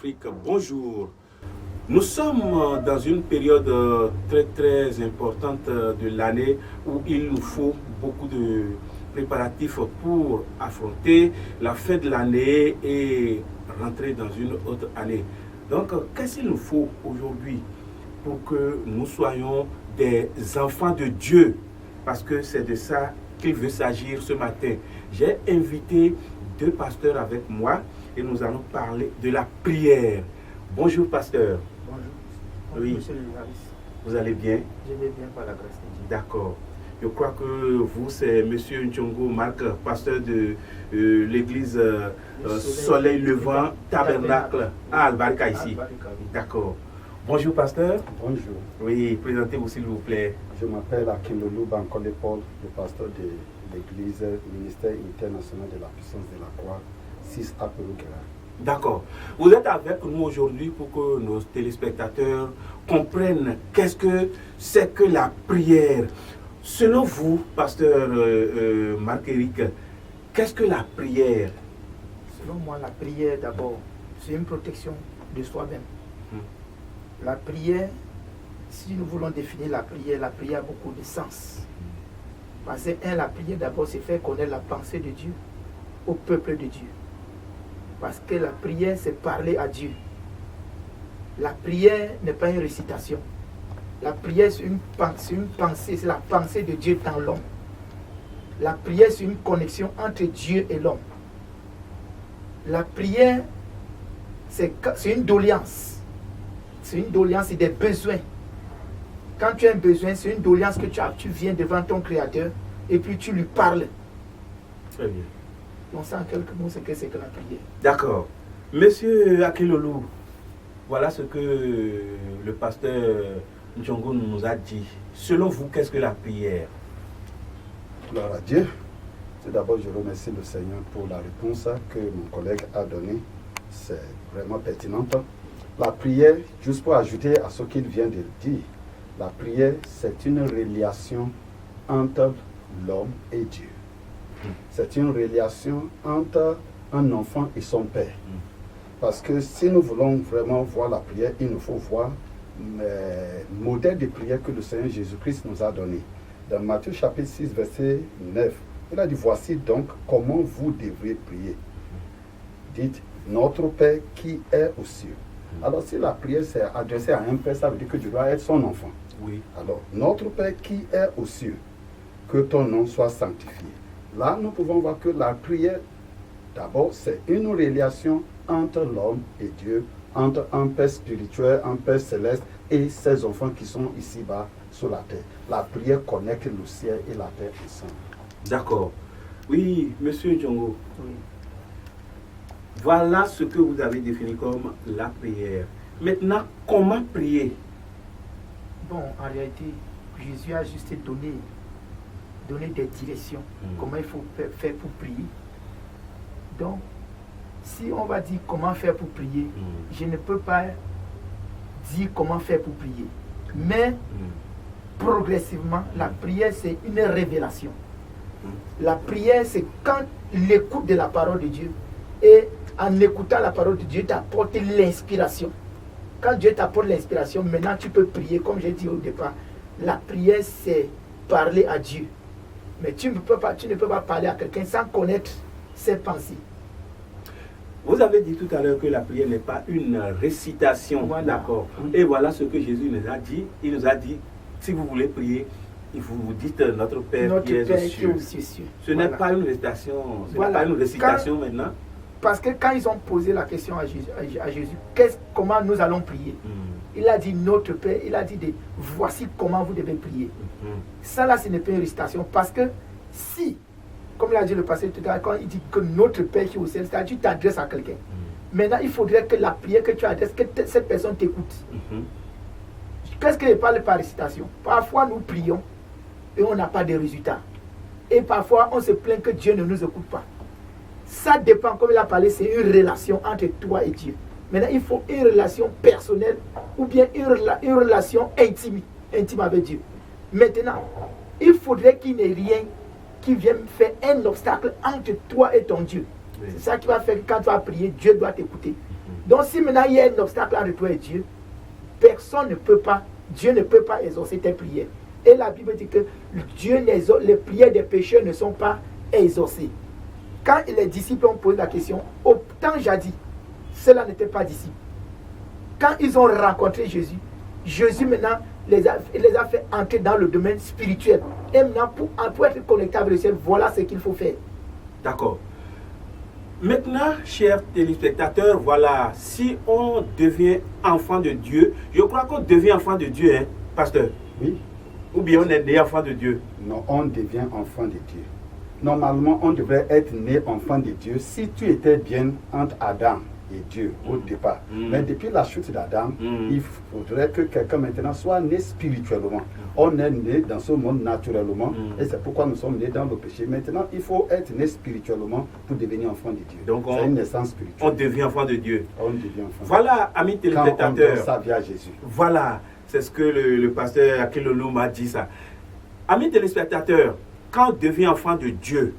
Afrique, bonjour. Nous sommes dans une période très très importante de l'année où il nous faut beaucoup de préparatifs pour affronter la fin de l'année et rentrer dans une autre année. Donc, qu'est-ce qu'il nous faut aujourd'hui pour que nous soyons des enfants de Dieu? Parce que c'est de ça qu'il veut s'agir ce matin. J'ai invité deux pasteurs avec moi et nous allons parler de la prière. Bonjour pasteur. Bonjour. Oui. Monsieur Lévaris. Vous allez bien? Je vais bien par la grâce de Dieu. D'accord. Je crois que vous, c'est monsieur Nchongo Marc, pasteur de l'église Soleil Levant Tabernacle à Albarca ici. D'accord. Bonjour pasteur. Bonjour. Oui, présentez-vous s'il vous plaît. Je m'appelle Akinlolu Bankole Paul, le pasteur de l'église ministère international de la puissance de la croix, 6 à Peruquera. D'accord. Vous êtes avec nous aujourd'hui pour que nos téléspectateurs comprennent qu'est-ce que c'est que la prière. Selon vous, pasteur Marc-Éric, qu'est-ce que la prière? Selon moi, la prière d'abord, c'est une protection de soi-même. La prière, si nous voulons définir la prière a beaucoup de sens. Parce que la prière d'abord, c'est faire connaître la pensée de Dieu au peuple de Dieu. Parce que la prière, c'est parler à Dieu. La prière n'est pas une récitation. La prière, c'est une pensée, c'est la pensée de Dieu dans l'homme. La prière, c'est une connexion entre Dieu et l'homme. La prière, c'est une doléance. C'est une doléance, c'est des besoins. Quand tu as un besoin, c'est une doléance que tu viens devant ton Créateur et puis tu lui parles. Très bien. On sent en quelques mots ce que c'est que la prière. D'accord. Monsieur Akinlolu, voilà ce que le pasteur Nchongo nous a dit. Selon vous, qu'est-ce que la prière? Gloire à Dieu. Tout d'abord, je remercie le Seigneur pour la réponse que mon collègue a donnée. C'est vraiment pertinent. La prière, juste pour ajouter à ce qu'il vient de dire, la prière, c'est une relation entre l'homme et Dieu. C'est une relation entre un enfant et son père. Parce que si nous voulons vraiment voir la prière, il nous faut voir le modèle de prière que le Seigneur Jésus-Christ nous a donné. Dans Matthieu chapitre 6, verset 9, il a dit, voici donc comment vous devrez prier. Dites, notre Père qui est aux cieux. Alors si la prière s'est adressée à un père, ça veut dire que tu dois être son enfant. Oui. Alors, notre Père qui est aux cieux, que ton nom soit sanctifié. Là, nous pouvons voir que la prière, d'abord, c'est une relation entre l'homme et Dieu, entre un Père spirituel, un Père céleste et ses enfants qui sont ici-bas sur la terre. La prière connecte le ciel et la terre ensemble. D'accord. Oui, monsieur Nchongo. Oui. Voilà ce que vous avez défini comme la prière. Maintenant, comment prier? Bon, en réalité, Jésus a juste donné des directions, comment il faut faire pour prier. Donc, si on va dire comment faire pour prier, je ne peux pas dire comment faire pour prier. Mais, progressivement, la prière, c'est une révélation. La prière, c'est quand l'écoute de la parole de Dieu. Et en écoutant la parole de Dieu, t'apporte l'inspiration. Quand Dieu t'apporte l'inspiration, maintenant tu peux prier. Comme j'ai dit au départ, la prière, c'est parler à Dieu. Mais tu ne peux pas parler à quelqu'un sans connaître ses pensées. Vous avez dit tout à l'heure que la prière n'est pas une récitation. Voilà. D'accord. Et voilà ce que Jésus nous a dit. Il nous a dit, si vous voulez prier, il vous dites notre Père qui est aux cieux. Ce n'est pas une récitation. Ce n'est pas une récitation maintenant. Parce que quand ils ont posé la question à Jésus, comment nous allons prier? Il a dit notre Père, il a dit voici comment vous devez prier. Ça là, ce n'est pas une récitation. Parce que si, comme l'a dit le pasteur tout à l'heure, quand il dit que notre Père qui est au ciel, c'est-à-dire tu t'adresses à quelqu'un. Maintenant, il faudrait que la prière que tu adresses, que cette personne t'écoute. Qu'est-ce que je parle par récitation? Parfois, nous prions et on n'a pas de résultat. Et parfois, on se plaint que Dieu ne nous écoute pas. Ça dépend, comme il a parlé, c'est une relation entre toi et Dieu. Maintenant, il faut une relation personnelle ou bien une relation intime avec Dieu. Maintenant, il faudrait qu'il n'y ait rien qui vienne faire un obstacle entre toi et ton Dieu. C'est ça qui va faire que quand tu vas prier, Dieu doit t'écouter. Donc si maintenant il y a un obstacle entre toi et Dieu, Dieu ne peut pas exaucer tes prières. Et la Bible dit que les prières des pécheurs ne sont pas exaucées. Quand les disciples ont posé la question, au temps jadis, ceux-là n'étaient pas disciples. Quand ils ont rencontré Jésus, Jésus maintenant les a fait entrer dans le domaine spirituel. Et maintenant, pour être connecté avec le ciel, voilà ce qu'il faut faire. D'accord. Maintenant, chers téléspectateurs, voilà, si on devient enfant de Dieu, je crois qu'on devient enfant de Dieu, hein, pasteur? Oui. Ou bien on est né enfant de Dieu? Non, on devient enfant de Dieu. Normalement, on devrait être né enfant de Dieu si tu étais bien entre Adam et Dieu au départ. Mais depuis la chute d'Adam, il faudrait que quelqu'un maintenant soit né spirituellement. On est né dans ce monde naturellement et c'est pourquoi nous sommes nés dans le péché. Maintenant, il faut être né spirituellement pour devenir enfant de Dieu. Donc c'est une naissance spirituelle. On devient enfant de Dieu. On devient enfant. Voilà, amis téléspectateurs. Quand on donne sa vie à Jésus. Voilà, c'est ce que le pasteur Akilolo m'a dit ça. Amis téléspectateurs, quand on devient enfant de Dieu,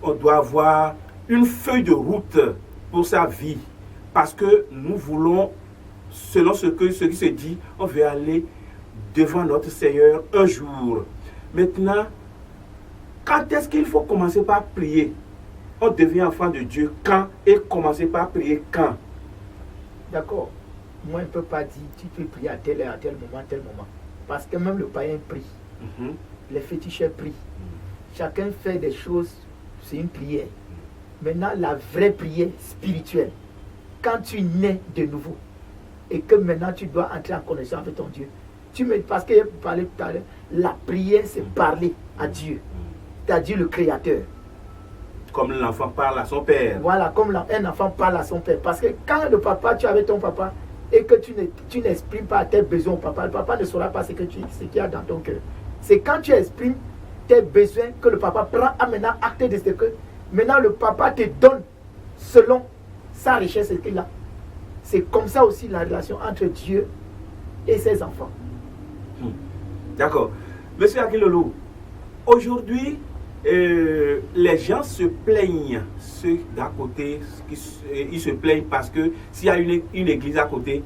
on doit avoir une feuille de route pour sa vie. Parce que nous voulons, selon ce qui se dit, on veut aller devant notre Seigneur un jour. Maintenant, quand est-ce qu'il faut commencer par prier? On devient enfant de Dieu quand? Et commencer par prier quand? D'accord. Moi, je ne peux pas dire, tu peux prier à tel moment. Parce que même le païen prie. Les féticheurs prient. Chacun fait des choses, c'est une prière. Maintenant, la vraie prière spirituelle, quand tu nais de nouveau et que maintenant tu dois entrer en connexion avec ton Dieu, parce que je parlais tout à l'heure, la prière c'est parler à Dieu, c'est-à-dire le Créateur. Comme l'enfant parle à son père. Voilà, comme un enfant parle à son père. Parce que quand le papa, tu es avec ton papa et que tu n'exprimes pas tes besoins au papa, le papa ne saura pas ce qu'il y a dans ton cœur. C'est quand tu exprimes tes besoins que le papa prend maintenant acte de ce que maintenant le papa te donne selon sa richesse qu'il a. C'est comme ça aussi la relation entre Dieu et ses enfants. D'accord. Monsieur Akilolo, aujourd'hui, les gens se plaignent, ceux d'à côté, ils se plaignent parce que s'il y a une église à côté,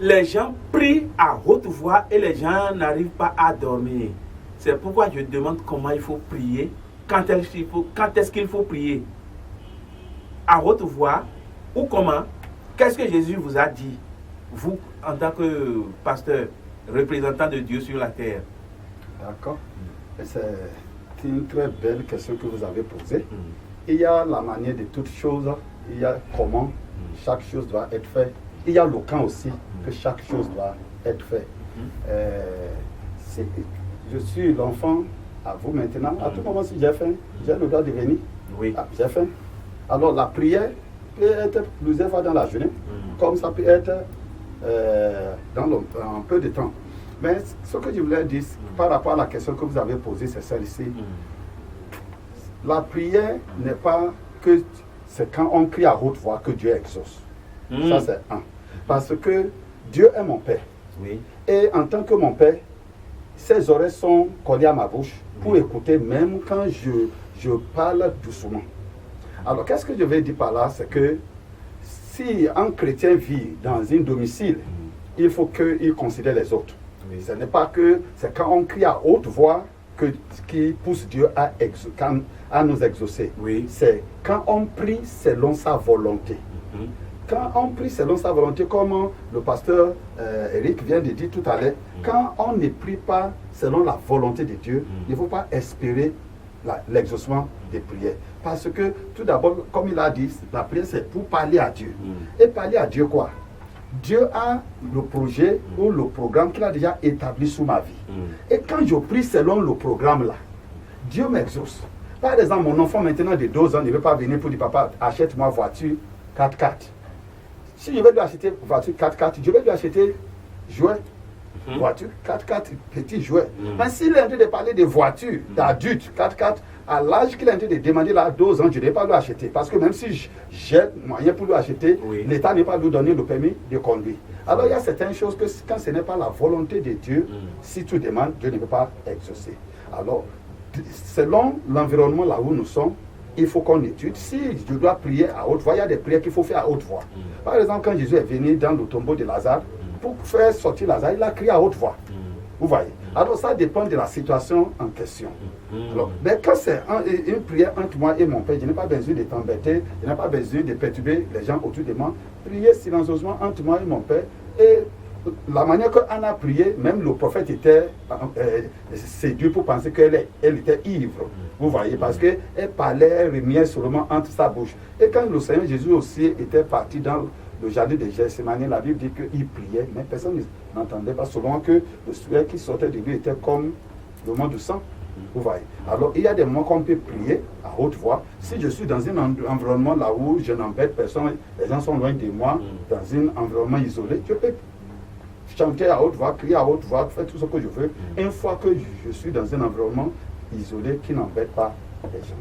les gens prient à haute voix et les gens n'arrivent pas à dormir. C'est pourquoi je demande comment il faut prier, quand est-ce qu'il faut prier? À haute voix ou comment? Qu'est-ce que Jésus vous a dit, vous, en tant que pasteur, représentant de Dieu sur la terre? D'accord. C'est une très belle question que vous avez posée. Il y a la manière de toutes choses, il y a comment chaque chose doit être faite. Il y a le quand aussi que chaque chose doit être faite. Je suis l'enfant à vous maintenant. À tout moment, si j'ai faim, j'ai le droit de venir. Oui. Ah, j'ai faim. Alors la prière peut être plusieurs fois dans la journée, comme ça peut être dans un peu de temps. Mais ce que je voulais dire par rapport à la question que vous avez posée, c'est celle-ci. La prière n'est pas que c'est quand on crie à haute voix que Dieu exauce. Ça c'est un. Parce que Dieu est mon Père. Oui. Et en tant que mon Père, ses oreilles sont collées à ma bouche pour écouter même quand je parle doucement. Alors, qu'est-ce que je vais dire par là? C'est que si un chrétien vit dans un domicile, il faut qu'il considère les autres. Oui. Ce n'est pas que c'est quand on crie à haute voix qui pousse Dieu à nous exaucer. Oui. C'est quand on prie selon sa volonté. Quand on prie selon sa volonté, comme le pasteur Eric vient de dire tout à l'heure, quand on ne prie pas selon la volonté de Dieu, il ne faut pas espérer l'exaucement des prières. Parce que tout d'abord, comme il a dit, la prière c'est pour parler à Dieu. Et parler à Dieu quoi? Dieu a le projet ou le programme qu'il a déjà établi sous ma vie. Et quand je prie selon le programme là, Dieu m'exauce. Par exemple, mon enfant maintenant de 12 ans ne veut pas venir pour dire papa, achète-moi voiture 4x4. Si je vais lui acheter voiture 4x4, je vais lui acheter jouet. Voiture 4x4, petit jouet. Mais s'il est en train de parler de voiture, d'adulte 4x4, à l'âge qu'il est en train de demander là, 12 ans, je ne vais pas lui acheter. Parce que même si j'ai moyen pour lui acheter, l'État n'est pas lui donner le permis de conduire. Alors il y a certaines choses que quand ce n'est pas la volonté de Dieu, si tu demandes, Dieu ne peut pas exaucer. Alors, selon l'environnement là où nous sommes, il faut qu'on étudie. Si je dois prier à haute voix, il y a des prières qu'il faut faire à haute voix. Par exemple, quand Jésus est venu dans le tombeau de Lazare, pour faire sortir Lazare, il a crié à haute voix. Vous voyez. Alors ça dépend de la situation en question. Alors, mais quand c'est une prière entre moi et mon Père, je n'ai pas besoin de t'embêter, je n'ai pas besoin de perturber les gens autour de moi. Prier silencieusement entre moi et mon Père. Et la manière qu'Anna a prié, même le prophète était séduit pour penser qu'elle était ivre. Vous voyez, parce qu'elle parlait, elle remuait seulement entre sa bouche. Et quand le Seigneur Jésus aussi était parti dans le jardin de Gethsémani, la Bible dit qu'il priait, mais personne n'entendait pas, selon que le souhait qui sortait de lui était comme le mot du sang. Vous voyez. Alors, il y a des moments qu'on peut prier à haute voix. Si je suis dans un environnement là où je n'embête personne, les gens sont loin de moi, dans un environnement isolé, je peux chanter à haute voix, crier à haute voix, faire tout ce que je veux. Une fois que je suis dans un environnement isolé qui n'embête pas les gens.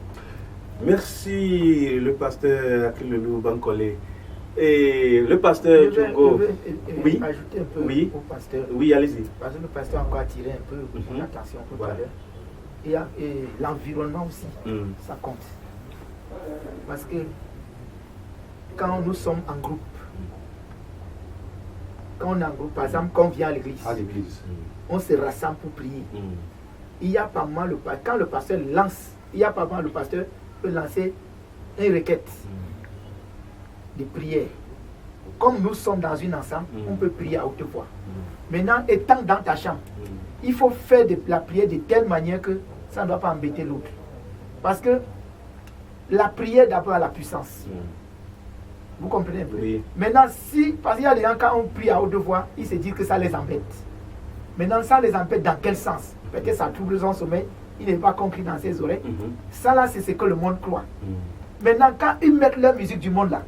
Merci, le pasteur Akilolu Bankole. Et le pasteur Djongo. Oui, ajouter un peu au pasteur. Oui, allez-y. Parce que le pasteur a encore attiré un peu mon attention tout à l'heure. Et l'environnement aussi, ça compte. Parce que quand nous sommes en groupe, quand on est en groupe, par exemple, quand on vient à l'église, on se rassemble pour prier. Il y a pas mal, quand le pasteur lance, le pasteur peut lancer une requête de prière. Comme nous sommes dans une ensemble, on peut prier à haute voix. Maintenant, étant dans ta chambre, il faut faire la prière de telle manière que ça ne doit pas embêter l'autre. Parce que la prière d'abord a la puissance. Vous comprenez un peu? Oui. Maintenant, parce qu'il y a des gens, quand on prie à haute voix, ils se disent que ça les embête. Maintenant, ça les embête dans quel sens? Peut-être ça trouble son sommeil, il n'est pas compris dans ses oreilles. Ça là, c'est ce que le monde croit. Maintenant, quand ils mettent leur musique du monde là,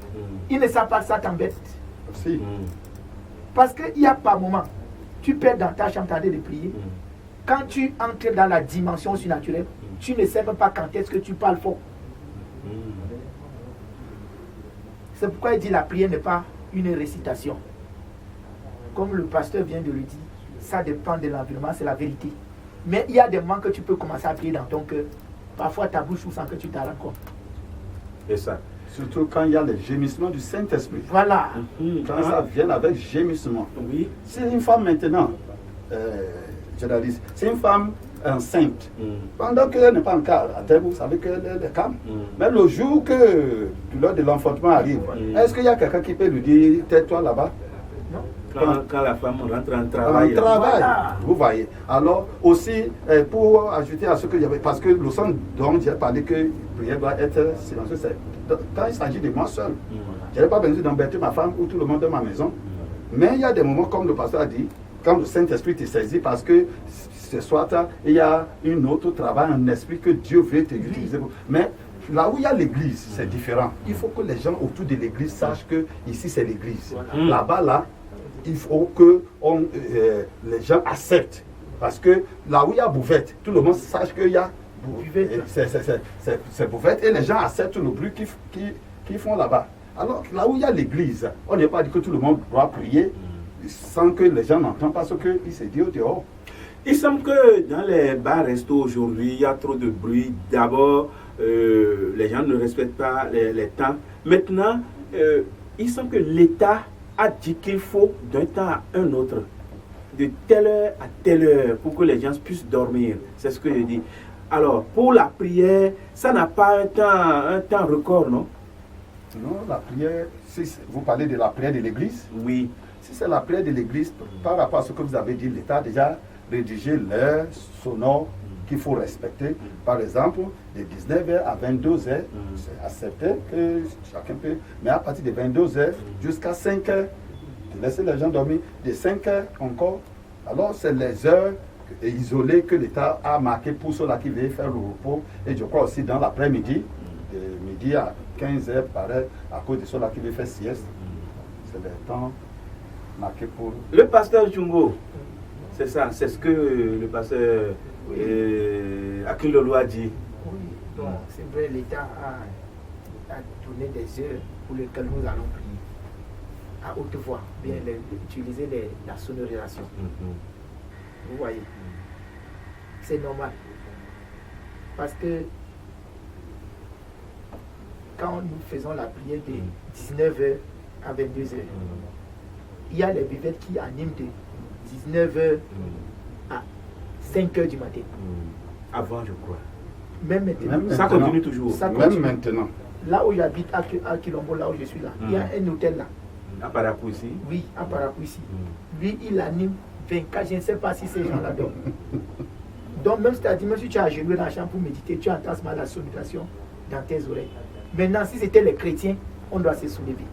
ils ne savent pas que ça t'embête. Si. Parce qu'il n'y a pas moment. Tu perds dans ta chambre, de prier. Quand tu entres dans la dimension surnaturelle, tu ne sais même pas quand est-ce que tu parles fort. C'est pourquoi il dit la prière n'est pas une récitation. Comme le pasteur vient de le dire, ça dépend de l'environnement, c'est la vérité. Mais il y a des moments que tu peux commencer à prier dans ton cœur. Parfois ta bouche ouvre sans que tu t'en rendes compte. Et ça. Surtout quand il y a les gémissements du Saint-Esprit. Voilà. Quand ça vient avec gémissement. Oui. Si une femme maintenant, journaliste, c'est une femme enceinte, pendant qu'elle n'est pas encore à terme, vous savez qu'elle est calme. Mais le jour que l'heure de l'enfantement arrive, est-ce qu'il y a quelqu'un qui peut lui dire tais-toi là-bas? Quand la femme rentre en travail. Voilà. Vous voyez. Alors, aussi, pour ajouter à ce que j'avais, parce que le sens dont j'ai parlé que la prière doit être silencieuse, c'est quand il s'agit de moi seul. Je n'ai pas besoin d'embêter ma femme ou tout le monde de ma maison. Mais il y a des moments, comme le pasteur a dit, quand le Saint-Esprit te saisit, parce que ce soir, il y a un autre travail, un esprit que Dieu veut te utiliser. Mais là où il y a l'église, c'est différent. Il faut que les gens autour de l'église sachent que ici c'est l'église. Là-bas, là, il faut que les gens acceptent. Parce que là où il y a bouvette, tout le monde sache qu'il y a c'est bouvette et les gens acceptent le bruit qu'ils font là-bas. Alors là où il y a l'église, on n'est pas dit que tout le monde doit prier sans que les gens n'entendent pas ce qu'il se dit au dehors. Il semble que dans les bars-restos aujourd'hui, il y a trop de bruit. D'abord, les gens ne respectent pas les temps. Maintenant, il semble que l'État a dit qu'il faut d'un temps à un autre, de telle heure à telle heure, pour que les gens puissent dormir. C'est ce que je dis. Alors, pour la prière, ça n'a pas un temps record, non? Non, la prière, si vous parlez de la prière de l'église? Oui. Si c'est la prière de l'église, par rapport à ce que vous avez dit, l'État a déjà rédigé l'heure sonore qu'il faut respecter. Par exemple, de 19h à 22h, c'est accepté que chacun peut, mais à partir de 22h jusqu'à 5h, de laisser les gens dormir, de 5h encore. Alors, c'est les heures isolées que l'État a marquées pour ceux-là qui veulent faire le repos. Et je crois aussi dans l'après-midi, de midi à 15h, pareil, à cause de ceux-là qui veulent faire sieste. C'est le temps marqué pour... Le pasteur Djongo, c'est ça, c'est ce que le pasteur Akilolu a dit. Oui, donc c'est vrai, l'État a donné des heures pour lesquelles nous allons prier à haute voix, bien utiliser la sonorisation. Vous voyez, c'est normal. Parce que quand nous faisons la prière de 19h à 22h, il y a les bivettes qui animent de 19h à 5h du matin. Avant, je crois. Même maintenant. Ça continue toujours. Ça Même continue. maintenant. Là où j'habite, à Quilombo, là où je suis là, il y a un hôtel là. À Parakou ici. Oui, à Parakou ici. Lui, il anime 24. Je ne sais pas si ces gens-là dorment. Donc, même si tu as agenouillé dans la chambre pour méditer, tu entends la sonorisation dans tes oreilles. Maintenant, si c'était les chrétiens, on doit se soulever.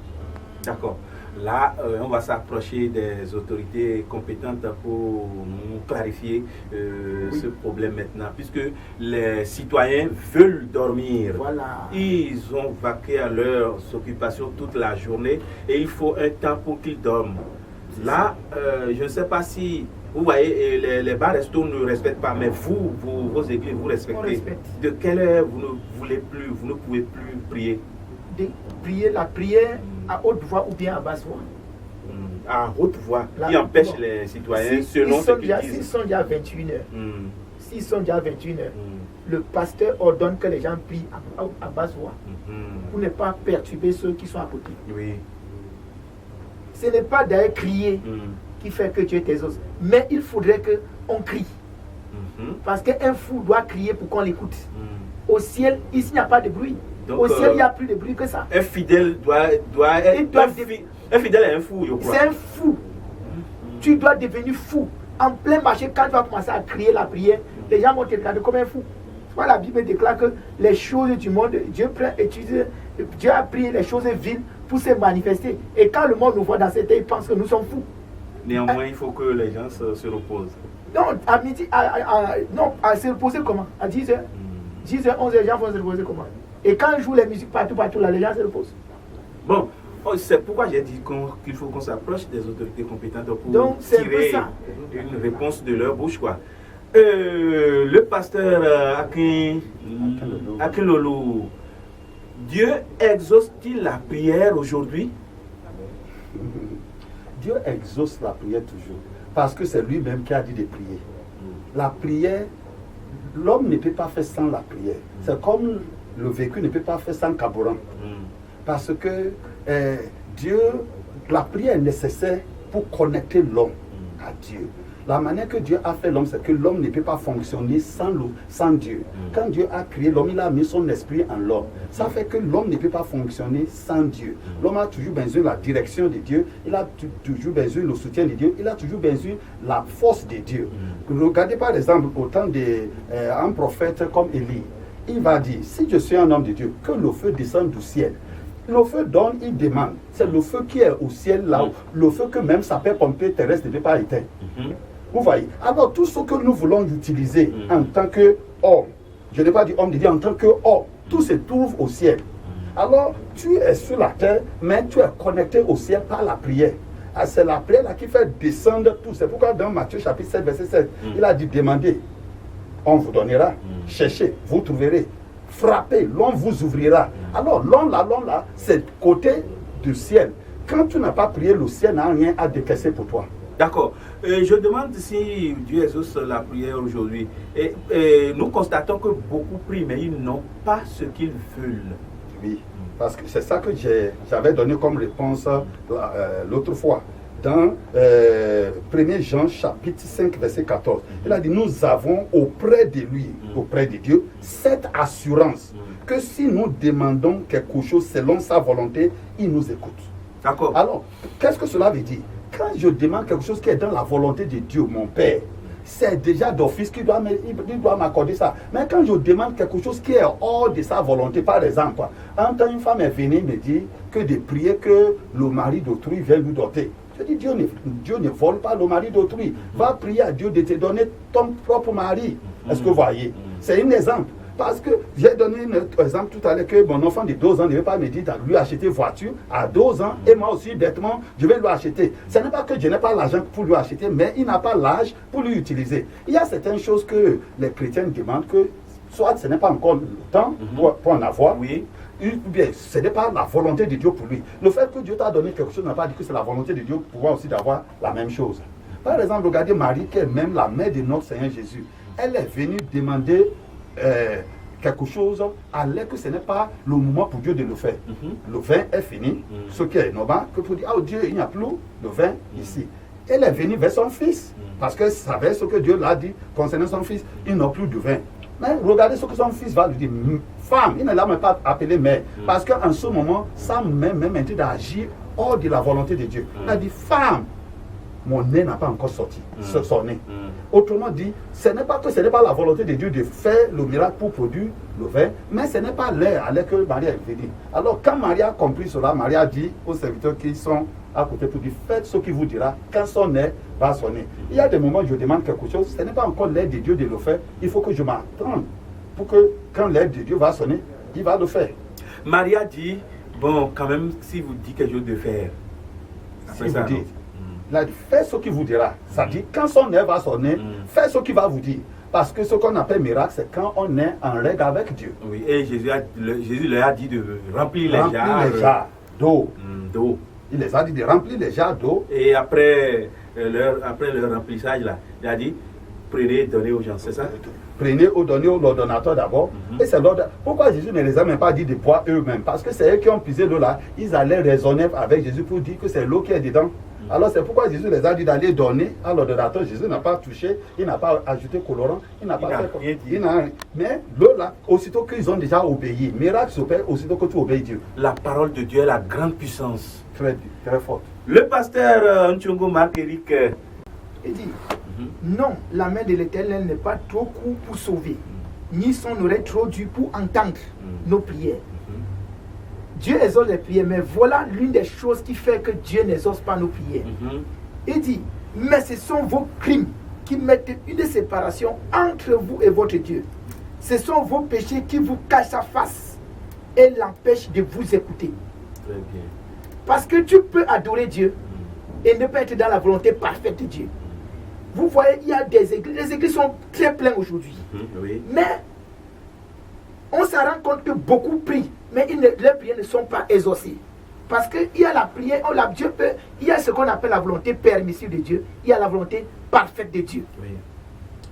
D'accord. Là, on va s'approcher des autorités compétentes pour nous clarifier ce problème maintenant, puisque les citoyens veulent dormir. Voilà. Ils ont vaqué à leurs occupations toute la journée et il faut un temps pour qu'ils dorment. Là, je ne sais pas si, vous voyez, les bars restos ne respectent pas, mais vos églises, vous respectez. On respecte. De quelle heure vous ne voulez plus, vous ne pouvez plus prier? De prier la prière à haute voix ou bien à basse voix. À haute voix, Là, qui empêche bon, les citoyens si, selon ce qu'ils s'ils disent. sont déjà à 21h, s'ils sont déjà à 21h, le pasteur ordonne que les gens prient à basse voix pour ne pas perturber ceux qui sont à côté. Oui. Ce n'est pas d'ailleurs crier qui fait que Dieu t'exauce, mais il faudrait qu'on crie. Parce qu'un fou doit crier pour qu'on l'écoute. Au ciel, ici, il n'y a pas de bruit. Donc, au ciel, il n'y a plus de bruit que ça. Un fidèle doit être. Un fidèle est un fou, je crois. C'est un fou. Tu dois devenir fou. En plein marché, quand tu vas commencer à crier la prière, les gens vont te regarder comme un fou. La Bible déclare que les choses du monde, Dieu a pris les choses viles pour se manifester. Et quand le monde nous voit dans cet état, il pense que nous sommes fous. Néanmoins, il faut que les gens se reposent. Non, à midi, à se reposer comment? À 10h 10h, 11h, les gens vont se reposer comment? Et quand je joue les musiques partout, là, les gens se reposent. Bon, c'est pourquoi j'ai dit qu'il faut qu'on s'approche des autorités compétentes pour donc, tirer une réponse de leur bouche, quoi. Le pasteur Akinlolo, Dieu exauce-t-il la prière aujourd'hui? Dieu exauce la prière toujours, parce que c'est lui-même qui a dit de prier. La prière, l'homme ne peut pas faire sans la prière. C'est comme le véhicule ne peut pas faire sans carburant. Parce que Dieu, la prière est nécessaire pour connecter l'homme à Dieu. La manière que Dieu a fait l'homme, c'est que l'homme ne peut pas fonctionner sans Dieu. Quand Dieu a créé l'homme, il a mis son esprit en l'homme. Ça fait que l'homme ne peut pas fonctionner sans Dieu. L'homme a toujours besoin de la direction de Dieu, il a toujours besoin du soutien de Dieu, il a toujours besoin de la force de Dieu. Regardez par exemple au temps d'un prophète comme Élie. Il va dire, si je suis un homme de Dieu, que le feu descende du ciel. Le feu donne, il demande. C'est le feu qui est au ciel là, le feu que même sa pompier terrestre ne peut pas éteindre. Vous voyez? Alors tout ce que nous voulons utiliser en tant qu'homme, je n'ai pas dit homme de Dieu, en tant qu'homme, tout se trouve au ciel. Alors tu es sur la terre, mais tu es connecté au ciel par la prière. C'est la prière là qui fait descendre tout. C'est pourquoi dans Matthieu chapitre 7, verset 7, il a dit demandez, on vous donnera. Cherchez, vous trouverez. Frappez, l'on vous ouvrira. Alors l'on là, c'est côté du ciel. Quand tu n'as pas prié, le ciel n'a rien à décaisser pour toi. D'accord. Je demande si Dieu exauce la prière aujourd'hui. Et nous constatons que beaucoup prient, mais ils n'ont pas ce qu'ils veulent. Oui, parce que c'est ça que j'avais donné comme réponse l'autre fois. Dans 1 Jean chapitre 5 verset 14, il a dit, nous avons auprès de lui, auprès de Dieu, cette assurance que si nous demandons quelque chose selon sa volonté, il nous écoute. D'accord. Alors, qu'est-ce que cela veut dire? Quand je demande quelque chose qui est dans la volonté de Dieu, mon Père, c'est déjà d'office qu'il doit m'accorder ça. Mais quand je demande quelque chose qui est hors de sa volonté, par exemple, un temps une femme est venue me dire que de prier que le mari d'autrui vienne lui doter. Je dis, Dieu ne vole pas le mari d'autrui. Va prier à Dieu de te donner ton propre mari. Est-ce que vous voyez? C'est un exemple. Parce que j'ai donné un exemple tout à l'heure que mon enfant de 12 ans ne veut pas me dire de lui acheter voiture à 12 ans et moi aussi bêtement je vais lui acheter. Ce n'est pas que je n'ai pas l'argent pour lui acheter, mais il n'a pas l'âge pour lui utiliser. Il y a certaines choses que les chrétiens demandent que soit ce n'est pas encore le temps pour en avoir, oui. Ou bien ce n'est pas la volonté de Dieu pour lui. Le fait que Dieu t'a donné quelque chose n'a pas dit que c'est la volonté de Dieu pour pouvoir aussi d'avoir la même chose. Par exemple, regardez Marie qui est même la mère de notre Seigneur Jésus. Elle est venue demander quelque chose, alors que ce n'est pas le moment pour Dieu de le faire. Le vin est fini, ce qui est normal, que pour dire, oh Dieu, il n'y a plus de vin ici. Elle est venue vers son fils, parce qu'elle savait ce que Dieu l'a dit concernant son fils, il n'a plus de vin. Mais regardez ce que son fils va lui dire. Femme, il ne l'a même pas appelée mère, parce qu'en ce moment, sa mère même est d'agir hors de la volonté de Dieu. Elle a dit, femme, mon nez n'a pas encore sorti, son nez. Autrement dit, ce n'est pas que ce n'est pas la volonté de Dieu de faire le miracle pour produire le vin, mais ce n'est pas l'heure à l'heure que Marie est venue. Alors quand Marie a compris cela, Marie a dit aux serviteurs qui sont à côté pour dire, faites ce qu'il vous dira quand son heure va sonner. Il y a des moments où je demande quelque chose, ce n'est pas encore l'heure de Dieu de le faire, il faut que je m'attende pour que quand l'heure de Dieu va sonner, il va le faire. Marie a dit, bon, quand même, si vous dites quelque chose de faire, si vous dites, il a dit, faites ce qu'il vous dira. Ça dit, quand son heure va sonner, faites ce qu'il va vous dire. Parce que ce qu'on appelle miracle, c'est quand on est en règle avec Dieu. Oui, et Jésus leur a dit de remplir les jars d'eau. D'eau. Il les a dit de remplir les jars d'eau. Et après leur remplissage, là, il a dit, prenez, donnez aux gens, c'est ça? Prenez ou donnez au l'ordonnateur d'abord. Et c'est l'ordre. Pourquoi Jésus ne les a même pas dit de boire eux-mêmes? Parce que c'est eux qui ont puisé l'eau là. Ils allaient raisonner avec Jésus pour dire que c'est l'eau qui est dedans. Alors c'est pourquoi Jésus les a dit d'aller donner à l'ordonnateur. Jésus n'a pas touché, il n'a pas ajouté colorant, il n'a pas fait. Mais l'eau là, aussitôt qu'ils ont déjà obéi, miracle s'opère aussitôt que tu obéis Dieu. La parole de Dieu est la grande puissance. Très, très forte. Le pasteur Nchongo Marc-Éric, il dit, non, la main de l'Éternel n'est pas trop courte pour sauver, ni son oreille trop dure pour entendre nos prières. Dieu exauce les prières, mais voilà l'une des choses qui fait que Dieu n'exauce pas nos prières. Il dit, mais ce sont vos crimes qui mettent une séparation entre vous et votre Dieu. Ce sont vos péchés qui vous cachent sa face et l'empêchent de vous écouter. Très bien. Parce que tu peux adorer Dieu et ne pas être dans la volonté parfaite de Dieu. Vous voyez, il y a des églises, les églises sont très pleines aujourd'hui. Mais on se rend compte que beaucoup prient, mais leurs prières ne sont pas exaucées. Parce qu'il y a la prière, Dieu peut, il y a ce qu'on appelle la volonté permissive de Dieu, il y a la volonté parfaite de Dieu.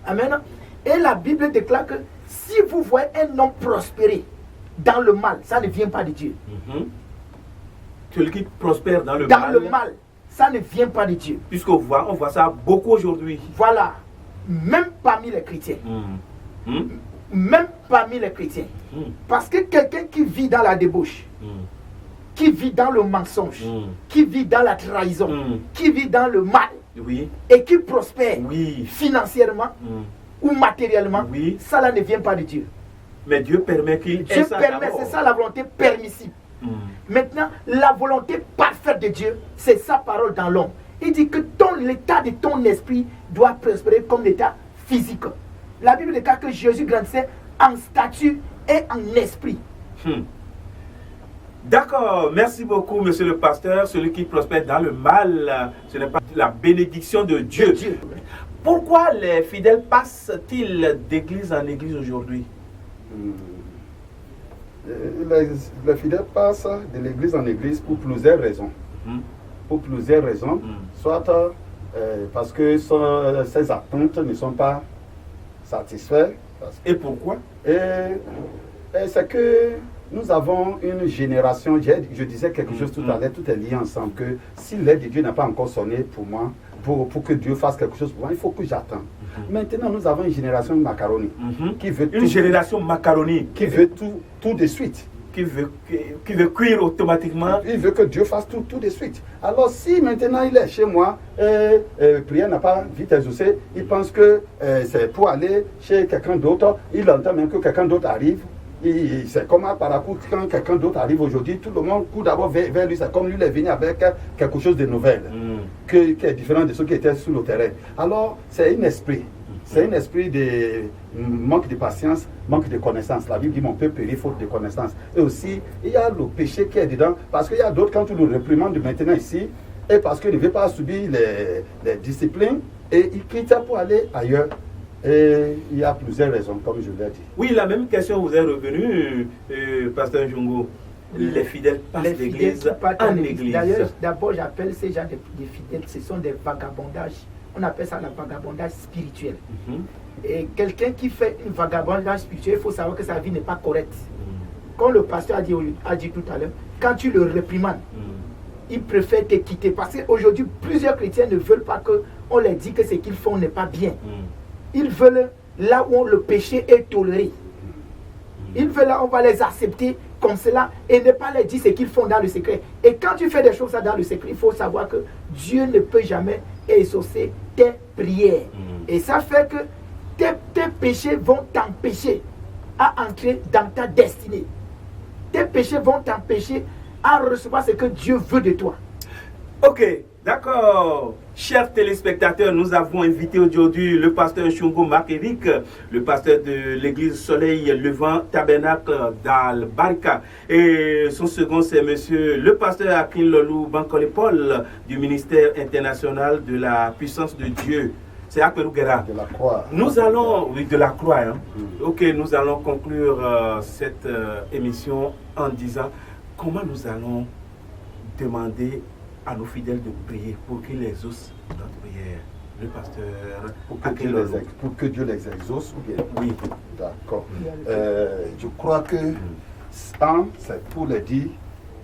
Amen. Et la Bible déclare que si vous voyez un homme prospérer dans le mal, ça ne vient pas de Dieu. Celui qui prospère dans le mal, ça ne vient pas de Dieu. Puisqu'on voit ça beaucoup aujourd'hui. Voilà. Même parmi les chrétiens. Même parmi les chrétiens. Parce que quelqu'un qui vit dans la débauche, qui vit dans le mensonge, qui vit dans la trahison, qui vit dans le mal, et qui prospère financièrement ou matériellement, ça là ne vient pas de Dieu. Mais Dieu permet qu'il Dieu permet, c'est ça la volonté permissive. Maintenant, la volonté parfaite de Dieu, c'est sa parole dans l'homme. Il dit que l'état de ton esprit doit prospérer comme l'état physique. La Bible déclare que Jésus grandissait en stature et en esprit. D'accord, merci beaucoup, monsieur le pasteur. Celui qui prospère dans le mal, ce n'est pas la bénédiction de Dieu. Pourquoi les fidèles passent-ils d'église en église aujourd'hui? Les fidèles passent de l'église en église pour plusieurs raisons. Pour plusieurs raisons. Soit parce que ces attentes ne sont pas satisfaites. Et pourquoi? Et c'est que nous avons une génération, je disais quelque chose tout à l'heure, tout est lié ensemble, que si l'aide de Dieu n'a pas encore sonné pour moi, pour que Dieu fasse quelque chose pour moi, il faut que j'attende. Maintenant, nous avons une génération de macaroni. Qui veut une génération macaroni. Qui veut tout de suite. Qui veut cuire automatiquement. Il veut que Dieu fasse tout de suite. Alors si maintenant il est chez moi, prière n'a pas vite exaucé, il pense que c'est pour aller chez quelqu'un d'autre, il entend même que quelqu'un d'autre arrive. C'est comme un parcours, quand quelqu'un d'autre arrive aujourd'hui, tout le monde court d'abord vers lui, c'est comme lui il est venu avec quelque chose de nouvel, qui est différent de ceux qui étaient sur le terrain. Alors c'est un esprit. C'est un esprit de manque de patience, manque de connaissance. La Bible dit mon peuple périt faute de connaissance. Et aussi, il y a le péché qui est dedans. Parce qu'il y a d'autres, quand tu le réprimandes maintenant ici, et parce qu'il ne veut pas subir les disciplines, et il quitte pour aller ailleurs. Et il y a plusieurs raisons, comme je l'ai dit. Oui, la même question vous est revenue, pasteur Nchongo. Les fidèles passent d'église en église. D'ailleurs, d'abord, j'appelle ces gens des fidèles, ce sont des vagabondages on appelle ça le vagabondage spirituel. Mhm. Et quelqu'un qui fait un vagabondage spirituel, il faut savoir que sa vie n'est pas correcte. Mhm. Comme le pasteur a dit tout à l'heure, quand tu le réprimandes, il préfère te quitter. Parce qu'aujourd'hui, plusieurs chrétiens ne veulent pas qu'on leur dise que ce qu'ils font n'est pas bien. Ils veulent là où le péché est toléré. Ils veulent là où on va les accepter comme cela et ne pas leur dire ce qu'ils font dans le secret. Et quand tu fais des choses dans le secret, il faut savoir que Dieu ne peut jamais exaucer tes prières. Et ça fait que tes péchés vont t'empêcher à entrer dans ta destinée. Tes péchés vont t'empêcher à recevoir ce que Dieu veut de toi. Ok, d'accord. Chers téléspectateurs, nous avons invité aujourd'hui le pasteur Nchongo Marc-Éric, le pasteur de l'église Soleil Levant Tabernacle d'Al-Barka. Et son second, c'est monsieur le pasteur Akin Lolou Bankole Paul du ministère international de la puissance de Dieu. C'est Akperougera. De la croix. Nous allons, oui, de la croix. Hein. Ok, nous allons conclure cette émission en disant comment nous allons demander à nos fidèles de prier pour qu'ils exaucent notre prière. Le pasteur, pour que Dieu les exauce ou bien? Oui. D'accord. Je crois que c'est pour les dire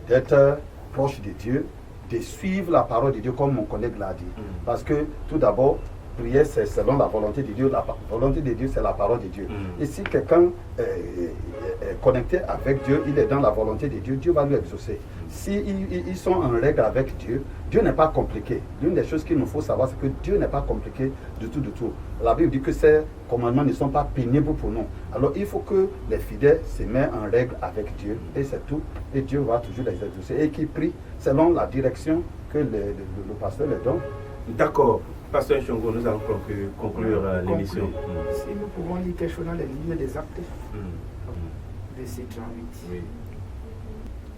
d'être proche de Dieu, de suivre la parole de Dieu comme mon collègue l'a dit. Parce que tout d'abord, prier, c'est selon la volonté de Dieu. La volonté de Dieu, c'est la parole de Dieu. Et si quelqu'un est connecté avec Dieu, il est dans la volonté de Dieu, Dieu va lui exaucer. Si ils sont en règle avec Dieu, Dieu n'est pas compliqué. L'une des choses qu'il nous faut savoir, c'est que Dieu n'est pas compliqué du tout, du tout. La Bible dit que ces commandements ne sont pas pénibles pour nous. Alors il faut que les fidèles se mettent en règle avec Dieu, et c'est tout. Et Dieu va toujours les exaucer. Et qu'ils prient selon la direction que le pasteur les donne. D'accord. Pasteur Nchongo, nous allons conclure l'émission. Si nous pouvons lire quelque chose dans les livres des actes, verset 38. Oui.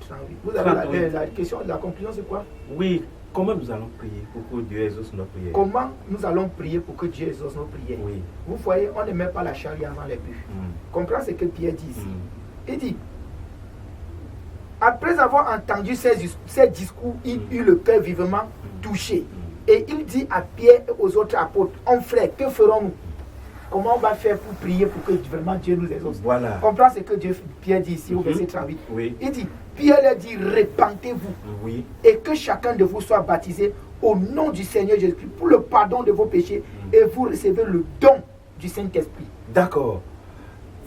38. Vous avez la question, la conclusion, c'est quoi? Oui. Comment nous allons prier pour que Dieu exauce nos prières? Comment nous allons prier pour que Dieu exauce nos prières? Oui. Vous voyez, on ne met pas la charrue avant les buts. Comprenez ce que Pierre dit ici. Il dit, après avoir entendu ces discours, il eut le cœur vivement touché. Et il dit à Pierre et aux autres apôtres, « frère, que ferons-nous? Comment on va faire pour prier pour que vraiment Dieu nous exauce ?» Voilà. Comprends ce que Pierre dit ici au verset 38. Oui. Il dit, Pierre leur dit, répentez-vous. Oui. Et que chacun de vous soit baptisé au nom du Seigneur Jésus-Christ pour le pardon de vos péchés et vous recevez le don du Saint-Esprit. D'accord.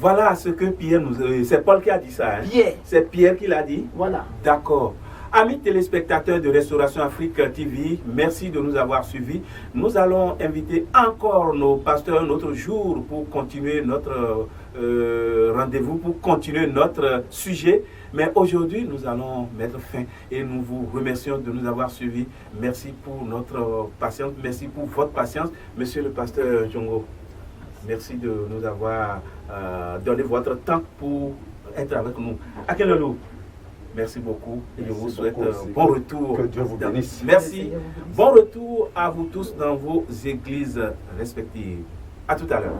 Voilà ce que Pierre nous a... C'est Paul qui a dit ça. Hein? Pierre. C'est Pierre qui l'a dit? Voilà. D'accord. Amis téléspectateurs de Restauration Afrique TV, merci de nous avoir suivis. Nous allons inviter encore nos pasteurs un autre jour pour continuer notre rendez-vous, pour continuer notre sujet. Mais aujourd'hui, nous allons mettre fin et nous vous remercions de nous avoir suivis. Merci pour notre patience, merci pour votre patience. Monsieur le pasteur Nchongo, merci de nous avoir donné votre temps pour être avec nous. Akelolou, merci beaucoup et je vous souhaite un bon retour. Que Dieu vous bénisse. Merci. Bon retour à vous tous dans vos églises respectives. À tout à l'heure.